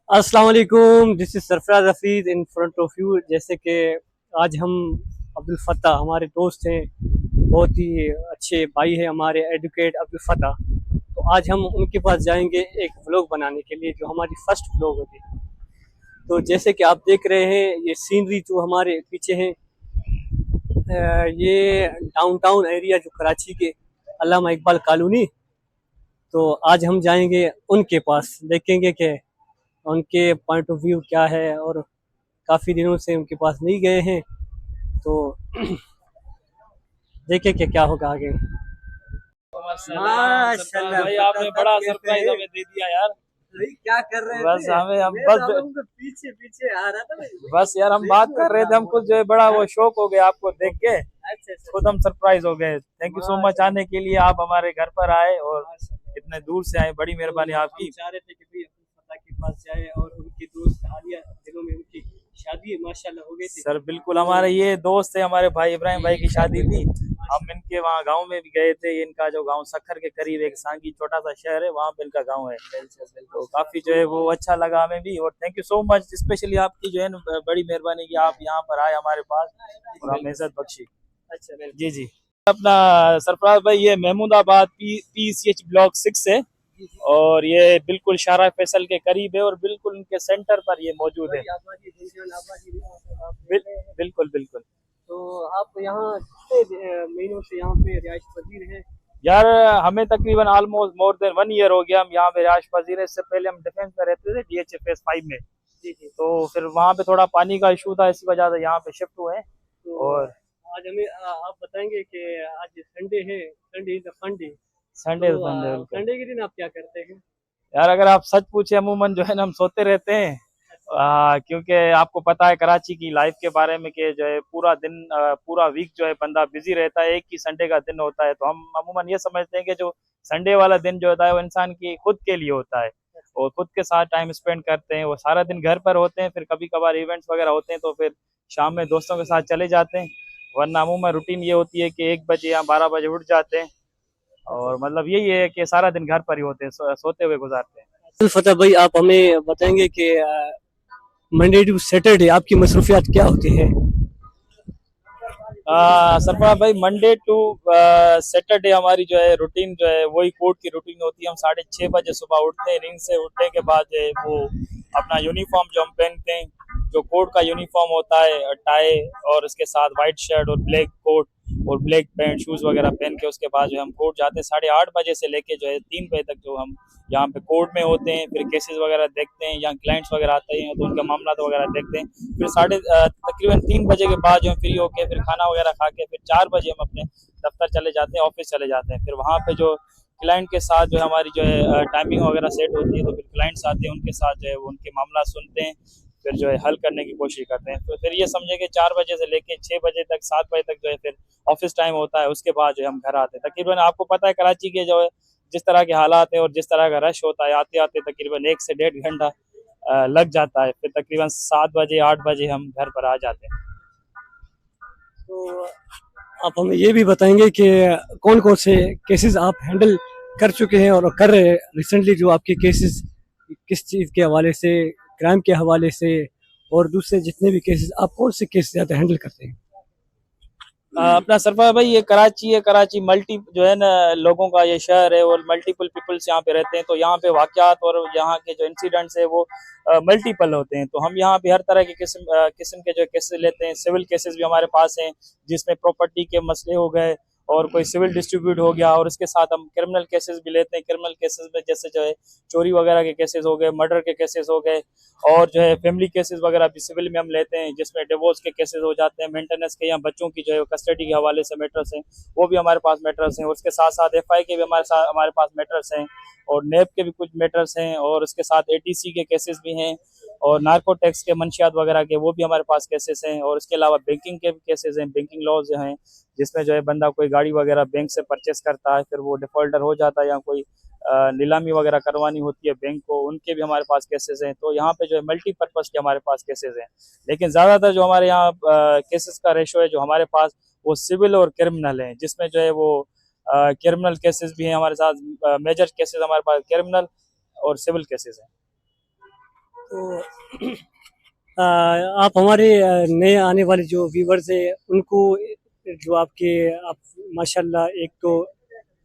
अस्सलाम वालेकुम, this is Sarfaraz Hafeez in front of you. जैसे कि आज हम अब्दुल फत्ता हमारे दोस्त हैं, बहुत ही अच्छे भाई हैं हमारे, एडवोकेट अब्दुल फत्ता। तो आज हम उनके पास जाएंगे एक व्लॉग बनाने के लिए, जो हमारी फर्स्ट व्लॉग होगी। तो जैसे कि आप देख रहे हैं, ये सीनरी जो हमारे पीछे हैं, ये डाउनटाउन एरिया जो कराची के अल्लामा इकबाल कॉलोनी। तो आज हम जाएंगे उनके पास, देखेंगे कि उनके पॉइंट ऑफ व्यू क्या है, और काफ़ी दिनों से उनके पास नहीं गए हैं। तो देखें कि क्या होगा आगे। सलाम सरफराज माशाल्लाह भाई, फता आपने साहब, बड़ा कैसे सरप्राइज हैं? हमें दे दिया यार। भाई क्या कर रहे बस थे? हमें हम मैं बस तो आप लोगों के पीछे पीछे आ रहा था भाई। बस यार हम देख बात लो कर रहे थे, जरा। हमको जो है बड़ा हाँ? वो शौक हो गया आपको देख के। अच्छा अच्छा खुद अच्छा। हम सरप्राइज हो गए। थैंक यू सो मच माशाल्लाह आने के लिए, आप हमारे घर पर आए और माशाल्लाह। इतने दूर से आए, बड़ी तो मेहरबानी हम आपकी। चाह रहे थे कि भाई अपने फता के पास जाए, और उनके दोस्त हालिया दिनों में उनकी शादी माशाल्लाह हो गई थी। सर बिल्कुल, तो हमारे ये दोस्त है, हमारे भाई इब्राहिम भाई की शादी थी। हम माशा इनके वहाँ गांव में भी गए थे। इनका जो गांव सखर के करीब एक सांगी छोटा सा शहर है, वहाँ पे इनका गांव है। बिल्कुल तो बिल्कुल। काफी जो है वो अच्छा लगा हमें भी, और thank you so much specially आपकी जो है ना बड़ी मेहरबानी की आप यहाँ पर आए हमारे पास और हमें बिल्कुल इज्जत बख्शी। अच्छा जी बिल्कुल। जी। अपना सरफराज भाई, ये महमूदाबाद PCH ब्लॉक 6 है, जी जी। और ये बिल्कुल शारा फैसल के करीब है, और बिल्कुल उनके सेंटर पर ये मौजूद है। बड़ी आबादी, घनश्याम आबादी में आप देख रहे हैं। बिल्कुल बिल्कुल। तो आप यहाँ कितने महीनों से यहाँ पे रिहाइश पजीर हैं? यार हमें तकरीबन ऑलमोस्ट मोर देन 1 ईयर हो गया हम यहाँ पे रिहाइश पजीर है। इससे पहले हम डिफेंस में रहते थे, DHFS 5 में। जी जी। तो फिर वहाँ पे थोड़ा पानी का इशू था, इसी वजह से यहाँ पे शिफ्ट हुए हैं। तो और आज हमें आप बताएंगे कि आज संडे है, Sunday is the fun day. Sunday तो संडे बिल्कुल। संडे के दिन आप क्या करते हैं? यार अगर आप सच पूछे, अमूमन जो है ना हम सोते रहते हैं। क्योंकि आपको पता है कराची की लाइफ के बारे में कि जो है पूरा दिन पूरा वीक जो है बंदा बिजी रहता है, एक ही संडे का दिन होता है। तो हम अमूमन ये समझते हैं कि जो संडे वाला दिन जो होता है वो इंसान की खुद के लिए होता है, और खुद के साथ टाइम स्पेंड करते हैं। वो सारा दिन घर पर होते हैं, फिर कभी कभार इवेंट्स वगैरह होते हैं तो फिर शाम में दोस्तों के साथ चले जाते हैं। वरना अमूमन रूटीन ये होती है कि 1 बजे या 12 बजे उठ जाते हैं, और मतलब यही है कि सारा दिन घर पर ही होते हैं, सोते हुए गुजारते हैं। अब्दुल फतेह भाई, आप हमें बताएंगे कि मंडे टू सैटरडे आपकी मसरूफियात क्या होती है? सरफराज भाई, मंडे टू सैटरडे हमारी जो है रूटीन जो है वही कोर्ट की रूटीन होती है। हम 6:30 बजे सुबह उठते हैं। नींद से उठने के बाद जो है वो अपना यूनिफॉर्म जो हम पहनते हैं, जो कोर्ट का यूनिफॉर्म होता है, टाई और उसके साथ वाइट शर्ट और ब्लैक कोट और ब्लैक पैंट शूज वगैरह पहन के उसके बाद जो है हम कोर्ट जाते हैं। 8:30 बजे से लेके जो है 3 बजे तक जो हम यहाँ पे कोर्ट में होते हैं। फिर केसेस वगैरह देखते हैं, यहाँ क्लाइंट्स वगैरह आते हैं तो उनका मामला वगैरह देखते हैं। फिर तकरीबन 3 बजे के बाद जो हम फ्री होके फिर खाना वगैरह खा के फिर 4 बजे हम अपने दफ्तर चले जाते हैं, ऑफिस चले जाते हैं। फिर वहाँ पे जो क्लाइंट के साथ जो है हमारी जो है टाइमिंग वगैरह सेट होती है, तो फिर क्लाइंट्स आते हैं, उनके साथ जो है वो उनके मामला सुनते हैं, फिर जो है हल करने की कोशिश करते हैं। तो फिर ये समझे कि 4 बजे से लेके 6 बजे तक, 7 बजे तक जो है फिर ऑफिस टाइम होता है। उसके बाद जो है हम घर आते हैं। तकरीबन आपको पता है कराची के जो है जिस तरह के हालात है और जिस तरह का रश होता है, आते आते तकरीबन 1 से 1.5 घंटा लग जाता है। फिर तकरीबन 7 बजे 8 बजे हम घर पर आ जाते हैं। तो आप हमें ये भी बताएंगे कि कौन कौन से केसेस आप हैंडल कर चुके हैं और कर रहे हैं रिसेंटली, जो आपके केसेस किस चीज़ के हवाले से, क्राइम के हवाले से, और दूसरे जितने भी केसेस, आप कौन से केस ज़्यादा हैंडल करते हैं? अपना सरफा भाई, ये कराची है। कराची मल्टी जो है ना लोगों का ये शहर है, और मल्टीपल पीपल्स यहाँ पे रहते हैं। तो यहाँ पे वाकयात और यहाँ के जो इंसिडेंट्स है वो मल्टीपल होते हैं। तो हम यहाँ पे हर तरह के किस्म के जो केसेस लेते हैं। सिविल केसेस भी हमारे पास हैं, जिसमें प्रॉपर्टी के मसले हो गए और कोई सिविल डिस्ट्रीब्यूट हो गया, और इसके साथ हम क्रिमिनल केसेस भी लेते हैं। क्रिमिनल केसेस में जैसे जो है चोरी वगैरह के केसेस हो गए, मर्डर के केसेस हो गए, और जो है फैमिली केसेस वगैरह भी सिविल में हम लेते हैं, जिसमें डिवोर्स के केसेस हो जाते हैं, मेंटेनेंस के या बच्चों की जो है कस्टडी के हवाले से मैटर्स हैं, वो भी हमारे पास मैटर्स हैं। और उसके साथ साथ FI के भी हमारे पास मैटर्स हैं, और नेब के भी कुछ मैटर्स हैं, और उसके साथ ATC के केसेस भी हैं, और नार्को टैक्स के मंशियात वगैरह के वो भी हमारे पास केसेस हैं। और इसके अलावा बैंकिंग के भी केसेस हैं, बैंकिंग लॉज हैं, जिसमें जो है बंदा कोई गाड़ी वगैरह बैंक से परचेस करता है, फिर वो डिफॉल्टर हो जाता है, या कोई नीलामी वगैरह करवानी होती है बैंक को, उनके भी हमारे पास केसेस हैं। तो यहाँ पे जो है मल्टीपर्पज़ के हमारे पास केसेस हैं। लेकिन ज़्यादातर जो हमारे यहाँ केसेस का रेशो है जो हमारे पास, वो सिविल और क्रिमिनल हैं, जिसमें जो है वो क्रिमिनल केसेस भी हैं हमारे साथ। मेजर केसेस हमारे पास क्रिमिनल और सिविल केसेस हैं। तो आप हमारे नए आने वाले जो व्यूवर्स हैं उनको जो आप माशाल्लाह एक तो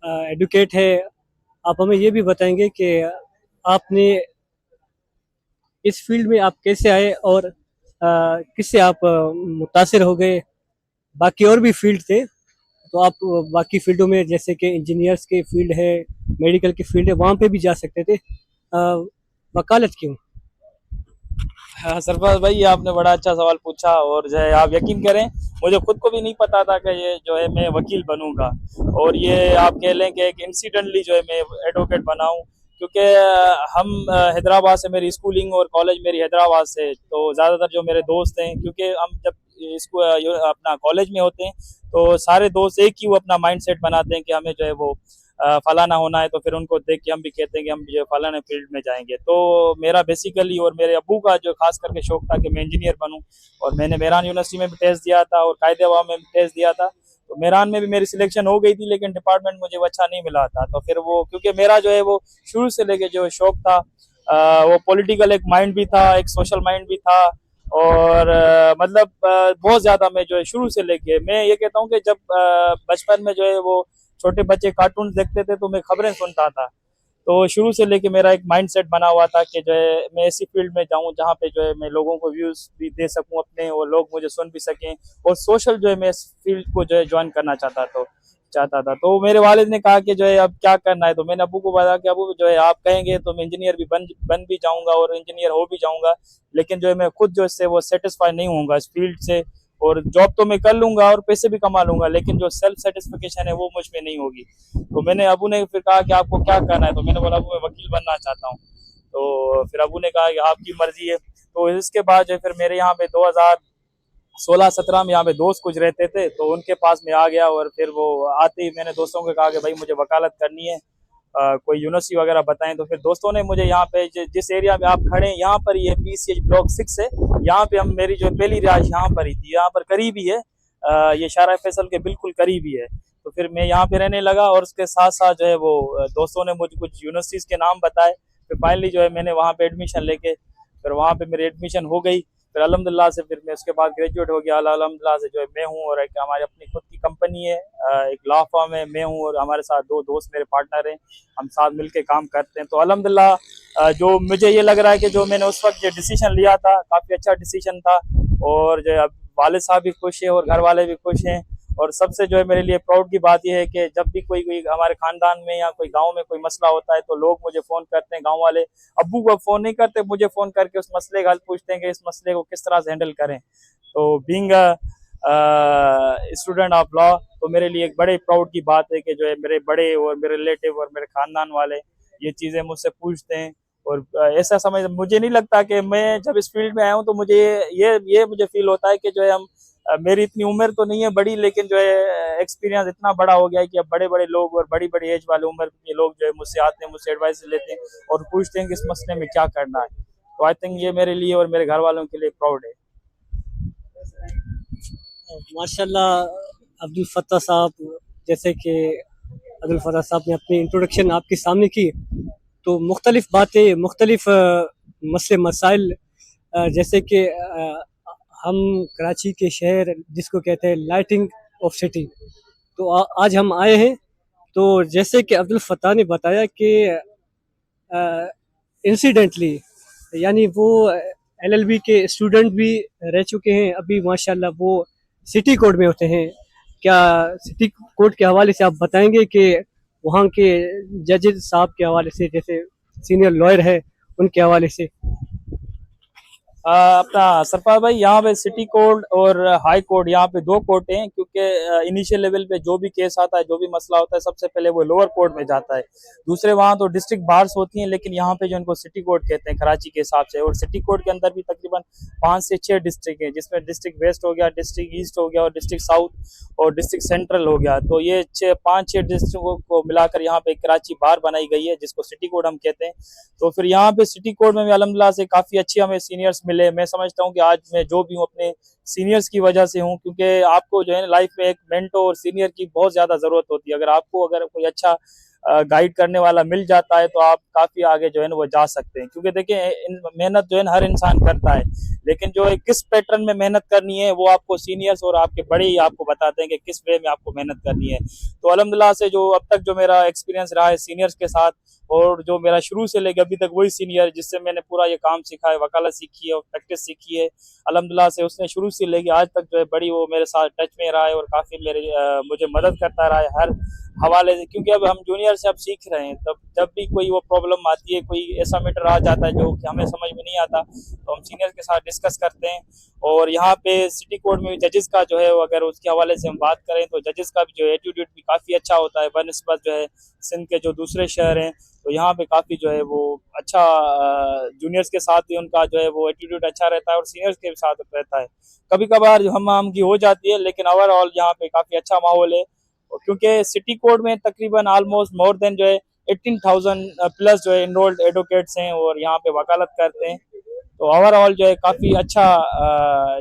एडुकेट है, आप हमें ये भी बताएंगे कि आपने इस फील्ड में आप कैसे आए और किससे आप मुतासिर हो गए। बाकी और भी फील्ड थे, तो आप बाकी फील्डों में जैसे कि इंजीनियर्स के फील्ड है, मेडिकल की फील्ड है, वहाँ पे भी जा सकते थे, वकालत क्यों? हाँ सरफराज भाई, ये आपने बड़ा अच्छा सवाल पूछा। और जो है आप यकीन करें, मुझे खुद को भी नहीं पता था कि ये जो है मैं वकील बनूंगा। और ये आप कह लें कि एक इंसिडेंटली जो है मैं एडवोकेट बनाऊं, क्योंकि हम हैदराबाद से, मेरी स्कूलिंग और कॉलेज मेरी हैदराबाद से, तो ज़्यादातर जो मेरे दोस्त हैं, क्योंकि हम जब इसको अपना कॉलेज में होते हैं तो सारे दोस्त एक ही वो अपना माइंड सेट बनाते हैं कि हमें जो है वो फलाना होना है, तो फिर उनको देख के हम भी कहते हैं कि हम जो फलाने फील्ड में जाएंगे। तो मेरा बेसिकली और मेरे अब्बू का जो खास करके शौक था कि मैं इंजीनियर बनूं। और मैंने मेरान यूनिवर्सिटी में भी टेस्ट दिया था और कायदेवा में भी टेस्ट दिया था। तो मेरान में भी मेरी सिलेक्शन हो गई थी, लेकिन डिपार्टमेंट मुझे वो अच्छा नहीं मिला था। तो फिर वो, क्योंकि मेरा जो है वो शुरू से लेके जो शौक था, वो पॉलिटिकल एक माइंड भी था, एक सोशल माइंड भी था। और मतलब बहुत ज्यादा मैं जो है शुरू से लेके, मैं ये कहता हूँ कि जब बचपन में जो है वो छोटे बच्चे कार्टून देखते थे तो मैं खबरें सुनता था। तो शुरू से लेके मेरा एक माइंडसेट बना हुआ था कि जो है मैं ऐसी फील्ड में जाऊं जहां पे जो है मैं लोगों को व्यूज भी दे सकूं अपने, और लोग मुझे सुन भी सकें। और सोशल जो है मैं इस फील्ड को जो है ज्वाइन करना चाहता था। तो मेरे वालिद ने कहा कि जो है अब क्या करना है। तो मैंने अबू को बताया कि अबू जो है आप कहेंगे तो मैं इंजीनियर भी बन भी जाऊंगा और इंजीनियर हो भी जाऊंगा, लेकिन जो है मैं खुद जो इससे वो सेटिस्फाई नहीं होऊंगा इस फील्ड से। और जॉब तो मैं कर लूंगा और पैसे भी कमा लूंगा, लेकिन जो सेल्फ सेटिस्फेक्शन है वो मुझ में नहीं होगी। तो मैंने अबू ने फिर कहा कि आपको क्या करना है। तो मैंने बोला अबू मैं वकील बनना चाहता हूँ। तो फिर अबू ने कहा कि आपकी मर्जी है। तो इसके बाद जो है फिर मेरे यहाँ पे 2016-17 में यहाँ पे दोस्त कुछ रहते थे, तो उनके पास में आ गया। और फिर वो आते ही मैंने दोस्तों को कहा कि भाई मुझे वकालत करनी है, कोई यूनिवर्सिटी वगैरह बताएं। तो फिर दोस्तों ने मुझे यहाँ पे जिस एरिया में आप खड़े हैं यहाँ पर ये PCH ब्लॉक 6 है, यहाँ पे हम, मेरी जो पहली रिहाइश यहाँ पर ही थी, यहाँ पर करीब ही है, ये शारा फैसल के बिल्कुल करीब ही है। तो फिर मैं यहाँ पे रहने लगा और उसके साथ साथ जो है वो दोस्तों ने मुझे कुछ यूनिवर्सिटीज के नाम बताए। फिर फाइनली जो है मैंने वहाँ पे एडमिशन लेके, फिर वहाँ पे मेरी एडमिशन हो गई। फिर अल्हम्दुलिल्लाह से फिर मैं उसके बाद ग्रेजुएट हो गया। अल्हम्दुलिल्लाह से जो है मैं हूँ, और एक हमारी अपनी खुद की कंपनी है, एक लॉ फर्म है, मैं हूँ और हमारे साथ दो दोस्त मेरे पार्टनर हैं, हम साथ मिलके काम करते हैं। तो अल्हम्दुलिल्लाह जो मुझे ये लग रहा है कि जो मैंने उस वक्त जो डिसीजन लिया था काफ़ी अच्छा डिसीजन था। और जो है अब वालिद साहब भी खुश हैं और घर वाले भी खुश हैं। और सबसे जो है मेरे लिए प्राउड की बात यह है कि जब भी कोई कोई हमारे खानदान में या कोई गांव में कोई मसला होता है तो लोग मुझे फ़ोन करते हैं, गांव वाले अब्बू को फ़ोन नहीं करते, मुझे फ़ोन करके उस मसले का हल पूछते हैं कि इस मसले को किस तरह से हैंडल करें। तो बीइंग स्टूडेंट ऑफ लॉ, तो मेरे लिए एक बड़े प्राउड की बात है कि जो है मेरे बड़े और मेरे रिलेटिव और मेरे खानदान वाले ये चीज़ें मुझसे पूछते हैं। और ऐसा समझ, मुझे नहीं लगता कि मैं जब इस फील्ड में आया हूँ तो मुझे ये मुझे फील होता है कि जो है हम, मेरी इतनी उम्र तो नहीं है बड़ी, लेकिन जो है एक्सपीरियंस इतना बड़ा हो गया है कि अब बड़े बड़े लोग और बड़ी बड़ी एज वाले उम्र के लोग जो है मुझसे आते हैं, मुझसे एडवाइस लेते हैं और पूछते हैं कि इस मसले में क्या करना है। तो आई थिंक ये मेरे लिए और मेरे घर वालों के लिए प्राउड है। माशाल्लाह अब्दुल फत्ता साहब, जैसे कि अब्दुल फत्ता साहब ने अपनी इंट्रोडक्शन आपके सामने की, तो मुख्तलिफ बातें, मुख्तलिफ मसले मसाइल, जैसे कि हम कराची के शहर जिसको कहते हैं लाइटिंग ऑफ सिटी, तो आज हम आए हैं। तो जैसे कि अब्दुल फत्ता ने बताया कि इंसिडेंटली, यानी वो LLB के स्टूडेंट भी रह चुके हैं, अभी माशाल्लाह वो सिटी कोर्ट में होते हैं। क्या सिटी कोर्ट के हवाले से आप बताएंगे कि वहाँ के जजेस साहब के हवाले से, जैसे सीनियर लॉयर है, उनके हवाले से? अपना सरफराज भाई, यहाँ पे सिटी कोर्ट और हाई कोर्ट, यहाँ पे दो कोर्ट हैं, क्योंकि इनिशियल लेवल पे जो भी केस आता है, जो भी मसला होता है, सबसे पहले वो लोअर कोर्ट में जाता है। दूसरे वहाँ तो डिस्ट्रिक्ट बार्स होती हैं, लेकिन यहाँ पे जो इनको सिटी कोर्ट कहते हैं कराची के हिसाब से। और सिटी कोर्ट के अंदर भी तकरीबन 5 से 6 डिस्ट्रिक्ट है, जिसमें डिस्ट्रिक्ट वेस्ट हो गया, डिस्ट्रिक्ट ईस्ट हो गया और डिस्ट्रिक्ट साउथ और डिस्ट्रिक्ट सेंट्रल हो गया। तो ये 5-6 डिस्ट्रिक्टों को मिलाकर यहाँ पे कराची बार बनाई गई है, जिसको सिटी कोर्ट हम कहते हैं। तो फिर यहाँ पे सिटी कोर्ट में भी अल्हम्दुलिल्लाह से काफ़ी अच्छे हमें सीनियर्स मिले। मैं समझता हूँ कि आज मैं जो भी हूँ अपने सीनियर्स की वजह से हूँ, क्योंकि आपको जो है लाइफ में एक मेंटोर और सीनियर की बहुत ज़्यादा ज़रूरत होती है। अगर आपको अगर कोई अच्छा गाइड करने वाला मिल जाता है तो आप काफी आगे जो है ना वो जा सकते हैं। क्योंकि देखिए मेहनत जो है ना हर इंसान करता है, लेकिन जो है किस पैटर्न में मेहनत करनी है वो आपको सीनियर्स और आपके बड़े ही आपको बताते हैं कि किस वे में आपको मेहनत करनी है। तो अल्हम्दुलिल्लाह से जो अब तक जो मेरा एक्सपीरियंस रहा है सीनियर्स के साथ, और जो मेरा शुरू से लेकर अभी तक वही सीनियर जिससे मैंने पूरा ये काम सीखा है, वकालत सीखी है और प्रैक्टिस सीखी है, अल्हम्दुलिल्लाह से उसने शुरू से लेकर आज तक जो है बड़ी वो मेरे साथ टच में रहा है और काफ़ी मुझे मदद करता रहा है हर हवाले से। क्योंकि अब हम जूनियर से अब सीख रहे हैं, तब जब भी कोई वो प्रॉब्लम आती है, कोई ऐसा मैटर आ जाता है जो कि हमें समझ में नहीं आता, तो हम सीनियर के साथ डिस्कस करते हैं। और यहाँ पे सिटी कोर्ट में जजेस का जो है अगर उसके हवाले से हम बात करें तो जजेस का भी जो एटीट्यूड भी काफ़ी अच्छा होता है बनस्बत जो है सिंध के जो दूसरे शहर हैं। तो यहाँ पे काफ़ी जो है वो अच्छा जूनियर्स के साथ भी उनका जो है वो एटीट्यूड अच्छा रहता है और सीनियर्स के साथ रहता है। कभी कभार हम की हो जाती है, लेकिन ओवरऑल यहाँ पे काफ़ी अच्छा माहौल है। क्योंकि सिटी कोर्ट में तकरीबन ऑलमोस्ट मोर देन जो है 18,000 प्लस जो है इनरोल्ड एडवोकेट्स हैं और यहाँ पे वकालत करते हैं। तो ओवरऑल जो है काफ़ी अच्छा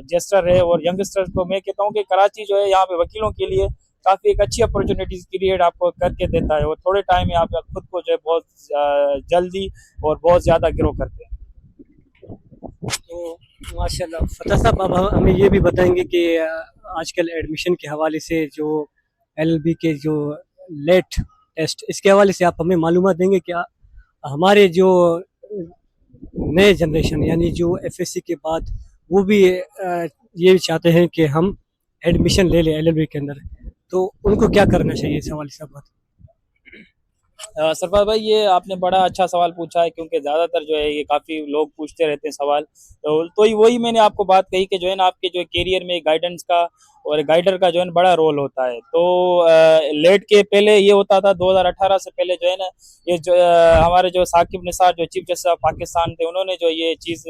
जेस्टर है। और यंगस्टर्स को मैं कहता हूँ कि कराची जो है यहाँ पे वकीलों के लिए काफ़ी एक अच्छी अपॉर्चुनिटीज क्रिएट आपको करके देता है और थोड़े टाइम में आप खुद को जो है बहुत जल्दी और बहुत ज़्यादा ग्रो करते हैं। तो माशाल्लाह फतेह साहब, अब हमें ये भी बताएंगे कि आजकल एडमिशन के हवाले से जो एलएलबी के जो लेट टेस्ट, इसके हवाले से आप हमें मालूमात देंगे क्या? हमारे जो नए जनरेशन यानी जो एफएससी के बाद वो भी ये चाहते हैं कि हम एडमिशन ले लें एलएलबी के अंदर, तो उनको क्या करना चाहिए इस हवाले से आप बात? सरफराज भाई ये आपने बड़ा अच्छा सवाल पूछा है, क्योंकि ज़्यादातर जो है ये काफ़ी लोग पूछते रहते हैं सवाल। तो वही मैंने आपको बात कही कि जो है ना आपके जो करियर में गाइडेंस का और गाइडर का जो है ना बड़ा रोल होता है। तो लेट के पहले ये होता था 2018 से पहले जो है ना ये जो हमारे जो साकिब निसार जो चीफ जस्टिस ऑफ पाकिस्तान थे, उन्होंने जो ये चीज़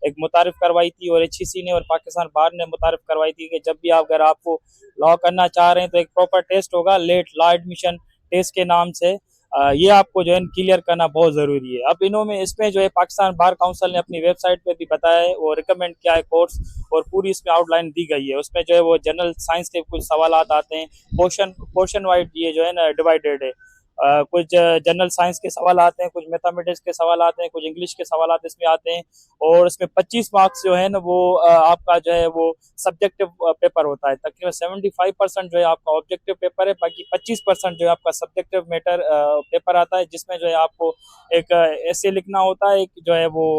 एक मुतारिफ करवाई थी और HEC ने और पाकिस्तान बार ने मुतारिफ करवाई थी कि जब भी आप अगर आपको लॉ करना चाह रहे हैं तो एक प्रॉपर टेस्ट होगा लेट लॉ एडमिशन टेस्ट के नाम से। ये आपको जो है क्लियर करना बहुत ज़रूरी है। अब इन्होंने इसमें जो है पाकिस्तान बार काउंसिल ने अपनी वेबसाइट पे भी बताया है और रिकमेंड किया है कोर्स, और पूरी इसमें आउटलाइन दी गई है। उसमें जो है वो जनरल साइंस के कुछ सवाल आते हैं, पोर्शन वाइज ये जो है ना डिवाइडेड है। कुछ जनरल साइंस के सवाल आते हैं, कुछ मैथमेटिक्स के सवाल आते हैं, कुछ इंग्लिश के सवाल इसमें आते हैं। और इसमें 25 मार्क्स जो है ना वो आपका जो है वो सब्जेक्टिव पेपर होता है। तकरीबन 75% जो है आपका ऑब्जेक्टिव पेपर है, बाकी 25% जो है आपका सब्जेक्टिव मैटर पेपर आता है, जिसमें जो है आपको एक ऐसे लिखना होता है, एक जो है वो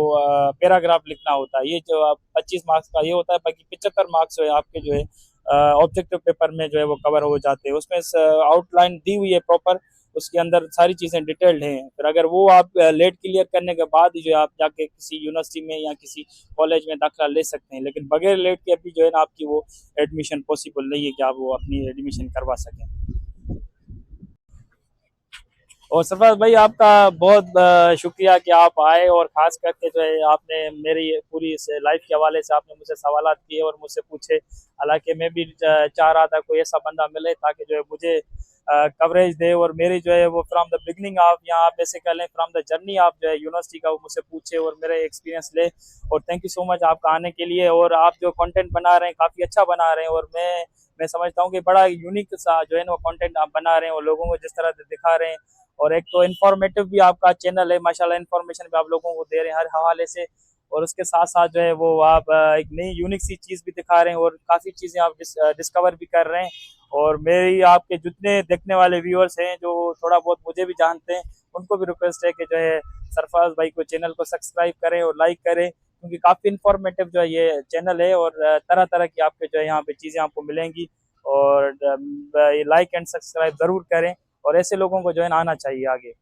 पैराग्राफ लिखना होता है। ये जो 25 मार्क्स का ये होता है, बाकी 75 मार्क्स जो है आपके जो है ऑब्जेक्टिव पेपर में जो है वो कवर हो जाते हैं। उसमें आउटलाइन दी हुई है प्रॉपर, उसके अंदर सारी चीज़ें डिटेल्ड हैं। फिर अगर वो आप लेट क्लियर करने के बाद ही जो है आप जाके किसी यूनिवर्सिटी में या किसी कॉलेज में दाखिला ले सकते हैं, लेकिन बगैर लेट के अभी जो है ना आपकी वो एडमिशन पॉसिबल नहीं है कि आप वो अपनी एडमिशन करवा सकें। और सरफराज भाई आपका बहुत शुक्रिया कि आप आए, और ख़ास करके जो है आपने मेरी पूरी लाइफ के हवाले से आपने मुझसे सवाल किए और मुझसे पूछे। हालांकि मैं भी चाह रहा था कोई ऐसा बंदा मिले ताकि जो है मुझे कवरेज दे और मेरी जो है वो फ्रॉम द बिगनिंग ऑफ, यहाँ आप ऐसे कर लें फ्रॉम द जर्नी ऑफ जो है यूनिवर्सिटी का, वो मुझसे पूछे और मेरे एक्सपीरियंस ले। और थैंक यू सो मच आपका आने के लिए। और आप जो कंटेंट बना रहे हैं काफ़ी अच्छा बना रहे हैं, और मैं समझता हूँ कि बड़ा यूनिक सा जो है ना वो कंटेंट आप बना रहे हैं और लोगों को जिस तरह से दिखा रहे हैं। और एक तो इन्फॉर्मेटिव भी आपका चैनल है माशाल्लाह, इन्फॉर्मेशन भी आप लोगों को दे रहे हैं हर हवाले से। और उसके साथ साथ जो है वो आप एक नई यूनिक सी चीज़ भी दिखा रहे हैं और काफ़ी चीज़ें आप डिस्कवर भी कर रहे हैं। और मेरी आपके जितने देखने वाले व्यूअर्स हैं जो थोड़ा बहुत मुझे भी जानते हैं, उनको भी रिक्वेस्ट है कि जो है सरफराज भाई को चैनल को सब्सक्राइब करें और लाइक करें, क्योंकि काफ़ी इन्फॉर्मेटिव जो है ये चैनल है और तरह तरह की आपके जो है यहाँ पे चीज़ें आपको मिलेंगी। और ये लाइक एंड सब्सक्राइब ज़रूर करें, और ऐसे लोगों को जो है ना आना चाहिए आगे।